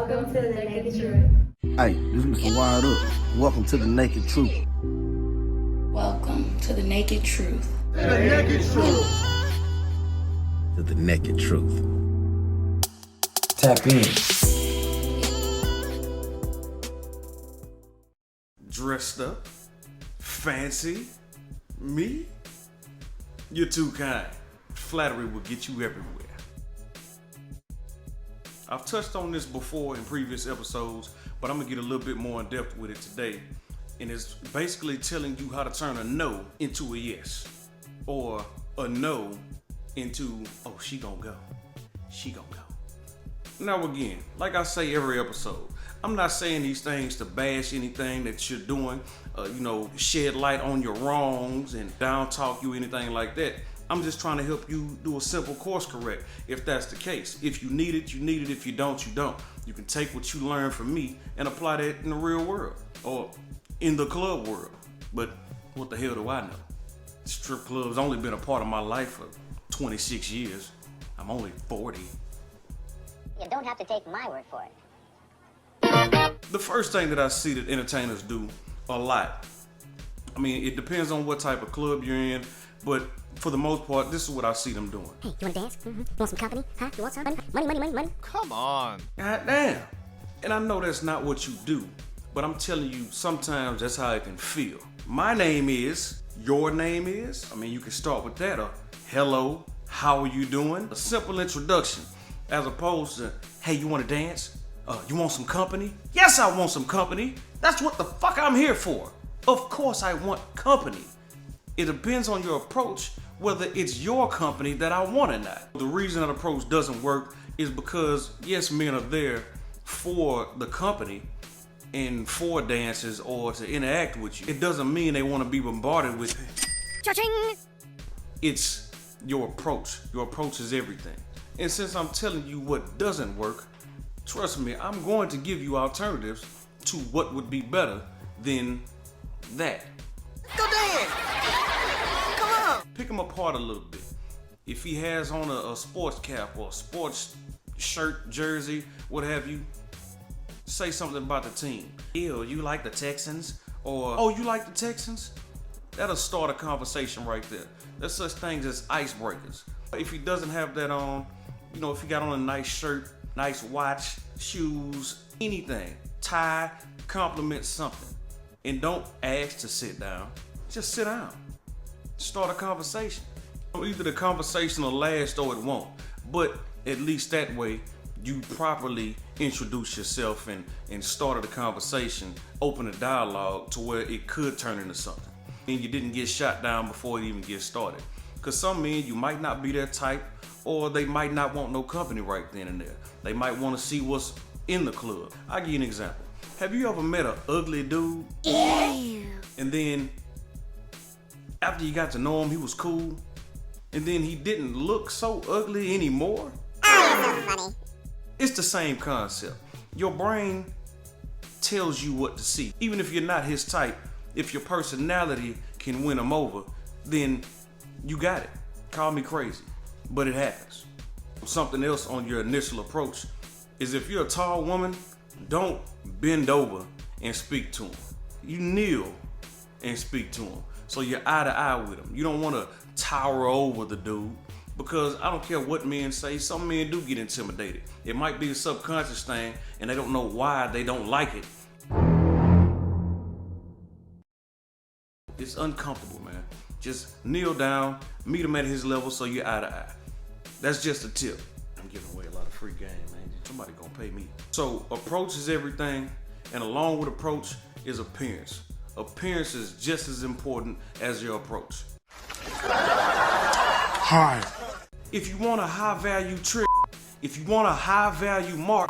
Welcome to the Naked Truth. Hey, this is Mr. Wired Up. Welcome to the Naked Truth. Welcome to the Naked Truth. To the Naked Truth. Tap in. Dressed up, fancy, me? You're too kind. Flattery will get you everywhere. I've touched on this before in previous episodes, but I'm gonna get a little bit more in depth with it today. And it's basically telling you how to turn a no into a yes. Or a no into, oh, she gonna go. She gonna go. Now again, like I say every episode, I'm not saying these things to bash anything that you're doing, shed light on your wrongs and down talk you, anything like that. I'm just trying to help you do a simple course correct if that's the case. If you need it, you need it. If you don't, you don't. You can take what you learn from me and apply that in the real world or in the club world. But what the hell do I know? Strip club's only been a part of my life for 26 years. I'm only 40. You don't have to take my word for it. The first thing that I see that entertainers do a lot, I mean, it depends on what type of club you're in, but for the most part, this is what I see them doing. Hey, you wanna dance? Mm-hmm. You want some company? Huh? You want some money? Come on. God damn. And I know that's not what you do, but I'm telling you, sometimes that's how it can feel. My name is, your name is, I mean, you can start with that, or hello, how are you doing? A simple introduction, as opposed to, hey, you wanna dance? You want some company? Yes, I want some company. That's what the fuck I'm here for. Of course I want company. It depends on your approach, whether it's your company that I want or not. The reason that approach doesn't work is because, yes, men are there for the company and for dances or to interact with you. It doesn't mean they want to be bombarded with it. Cha-ching! It's your approach. Your approach is everything. And since I'm telling you what doesn't work, trust me, I'm going to give you alternatives to what would be better than that. Go dance. Come on. Pick him apart a little bit. If he has on a sports cap or a sports shirt, jersey, what have you, say something about the team. Ew, you like the Texans? Or, oh, you like the Texans? That'll start a conversation right there. There's such things as icebreakers. If he doesn't have that on, if he got on a nice shirt, nice watch, shoes, anything, tie, compliment something. And don't ask to sit down, just sit down. Start a conversation. Either the conversation will last or it won't, but at least that way you properly introduce yourself and started a conversation, open a dialogue to where it could turn into something. And you didn't get shot down before it even gets started. Because some men, you might not be their type, or they might not want no company right then and there. They might want to see what's in the club. I'll give you an example. Have you ever met an ugly dude? Ew. And then after you got to know him, he was cool. And then he didn't look so ugly anymore? Funny. It's the same concept. Your brain tells you what to see. Even if you're not his type, if your personality can win him over, then you got it. Call me crazy, but it happens. Something else on your initial approach is if you're a tall woman, don't bend over and speak to him. You kneel and speak to him. So you're eye to eye with him. You don't want to tower over the dude, because I don't care what men say, some men do get intimidated. It might be a subconscious thing and they don't know why they don't like it. It's uncomfortable, man. Just kneel down, meet him at his level so you're eye to eye. That's just a tip. I'm giving away a lot of free game, man. Somebody gonna pay me. So approach is everything, and along with approach is appearance. Appearance is just as important as your approach. Hi. If you want a high value trick, if you want a high value mark,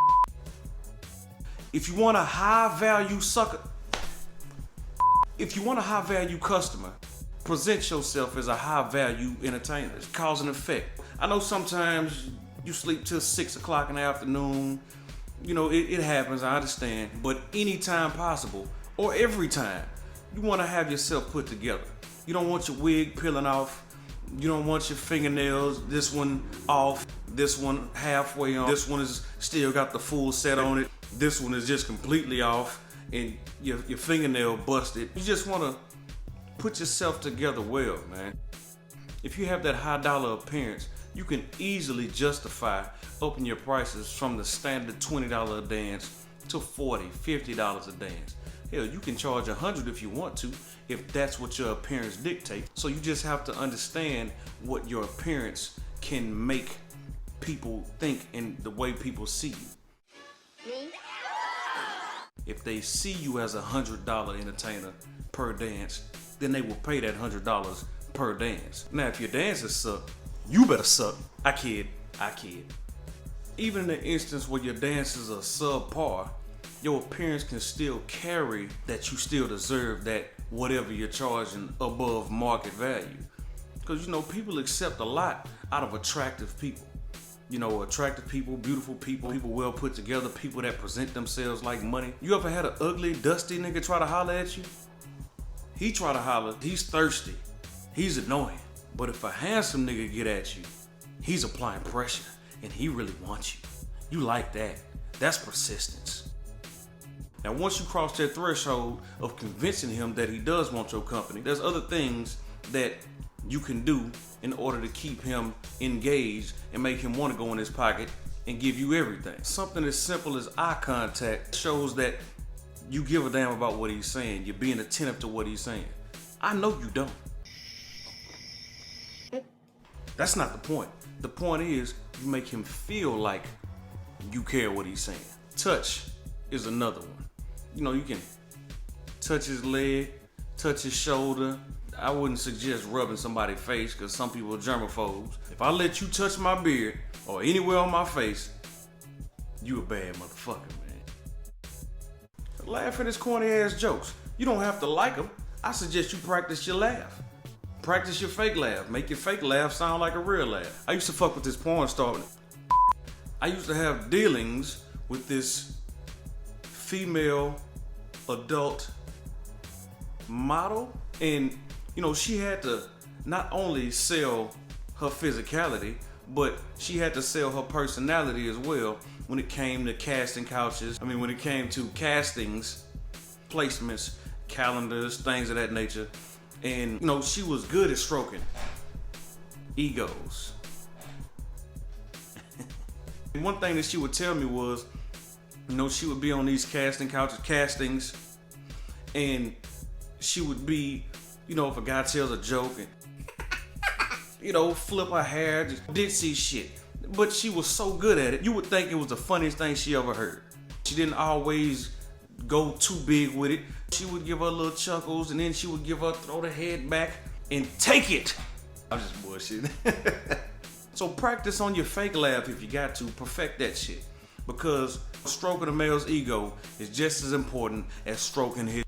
if you want a high value sucker, if you want a high value customer, present yourself as a high value entertainer. It's cause and effect. I know sometimes you sleep till 6 o'clock in the afternoon. It happens, I understand. But anytime possible, or every time, you want to have yourself put together. You don't want your wig peeling off. You don't want your fingernails, this one off, this one halfway on, this one is still got the full set on it. this one is just completely off and your fingernail busted. You just want to put yourself together well, man. If you have that high dollar appearance, you can easily justify upping your prices from the standard $20 a dance to $40, $50 a dance. Hell, you can charge $100 if you want to, if that's what your appearance dictates. So you just have to understand what your appearance can make people think and the way people see you. Me? If they see you as a $100 entertainer per dance, then they will pay that $100 per dance. Now, if your dances suck, you better suck. I kid. Even in the instance where your dances are subpar, your appearance can still carry that you still deserve that whatever you're charging above market value. Because, people accept a lot out of attractive people. Attractive people, beautiful people well put together, people that present themselves like money. You ever had an ugly, dusty nigga try to holler at you? He try to holler, he's thirsty, he's annoying. But if a handsome nigga get at you, he's applying pressure and he really wants you. You like that. That's persistence. Now, once you cross that threshold of convincing him that he does want your company, there's other things that you can do in order to keep him engaged and make him want to go in his pocket and give you everything. Something as simple as eye contact shows that you give a damn about what he's saying. You're being attentive to what he's saying. I know you don't. That's not the point. The point is you make him feel like you care what he's saying. Touch is another one. You can touch his leg, touch his shoulder. I wouldn't suggest rubbing somebody's face because some people are germaphobes. If I let you touch my beard or anywhere on my face, you a bad motherfucker, man. Laugh at his corny ass jokes. You don't have to like them. I suggest you practice your laugh. Practice your fake laugh. Make your fake laugh sound like a real laugh. I used to fuck with this porn star. I used to have dealings with this female adult model. And, she had to not only sell her physicality, but she had to sell her personality as well when it came to casting couches. When it came to castings, placements, calendars, things of that nature. And, she was good at stroking egos. And one thing that she would tell me was, she would be on these casting couches, castings, and she would be, if a guy tells a joke and, flip her hair, just ditzy shit. But she was so good at it, you would think it was the funniest thing she ever heard. She didn't always go too big with it. She would give her little chuckles and then she would throw the head back and take it. I'm just bullshitting. So practice on your fake laugh if you got to. Perfect that shit. Because stroking a male's ego is just as important as stroking his.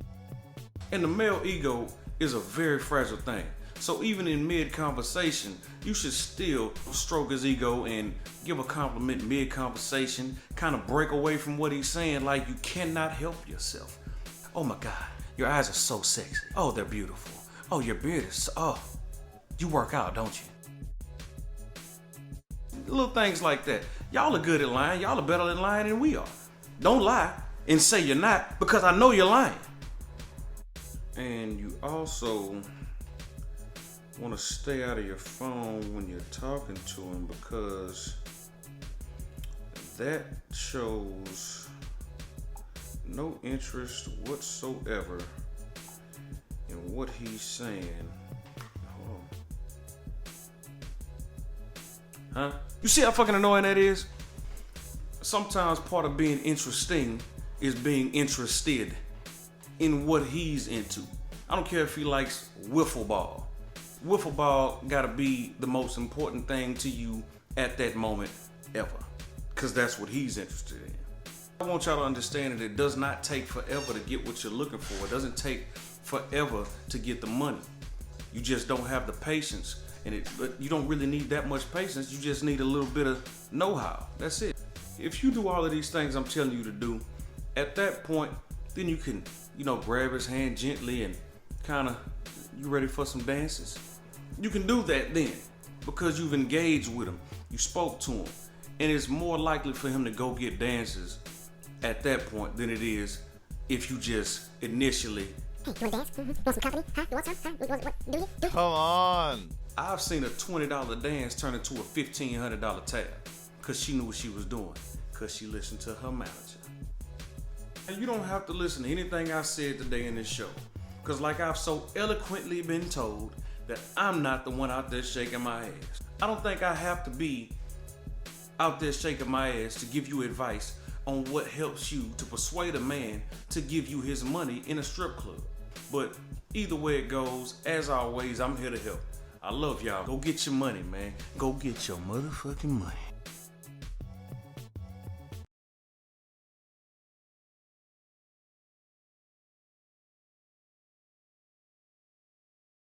And the male ego is a very fragile thing. So even in mid-conversation, you should still stroke his ego and give a compliment mid-conversation, kind of break away from what he's saying like you cannot help yourself. Oh my God, your eyes are so sexy. Oh, they're beautiful. Oh, your beard is, you work out, don't you? Little things like that. Y'all are good at lying. Y'all are better at lying than we are. Don't lie and say you're not, because I know you're lying. And you also want to stay out of your phone when you're talking to him, because that shows no interest whatsoever in what he's saying. Hold on. Huh? You see how fucking annoying that is? Sometimes part of being interesting is being interested in what he's into. I don't care if he likes wiffle ball. Wiffle ball gotta be the most important thing to you at that moment ever, because that's what he's interested in. I want y'all to understand that it does not take forever to get what you're looking for. It doesn't take forever to get the money. You just don't have the patience, but you don't really need that much patience. You just need a little bit of know-how. That's it. If you do all of these things I'm telling you to do, at that point, then you can, grab his hand gently and you ready for some dances? You can do that then, because you've engaged with him, you spoke to him, and it's more likely for him to go get dances at that point than it is if you just initially. Hey, you wanna dance? Mm-hmm. You want some company? Huh? You want some? Huh? What? Do you? Come on. I've seen a $20 dance turn into a $1,500 tab because she knew what she was doing, because she listened to her manager. And you don't have to listen to anything I said today in this show, because like I've so eloquently been told that I'm not the one out there shaking my ass. I don't think I have to be out there shaking my ass to give you advice on what helps you to persuade a man to give you his money in a strip club. But either way it goes, as always, I'm here to help. I love y'all. Go get your money, man. Go get your motherfucking money.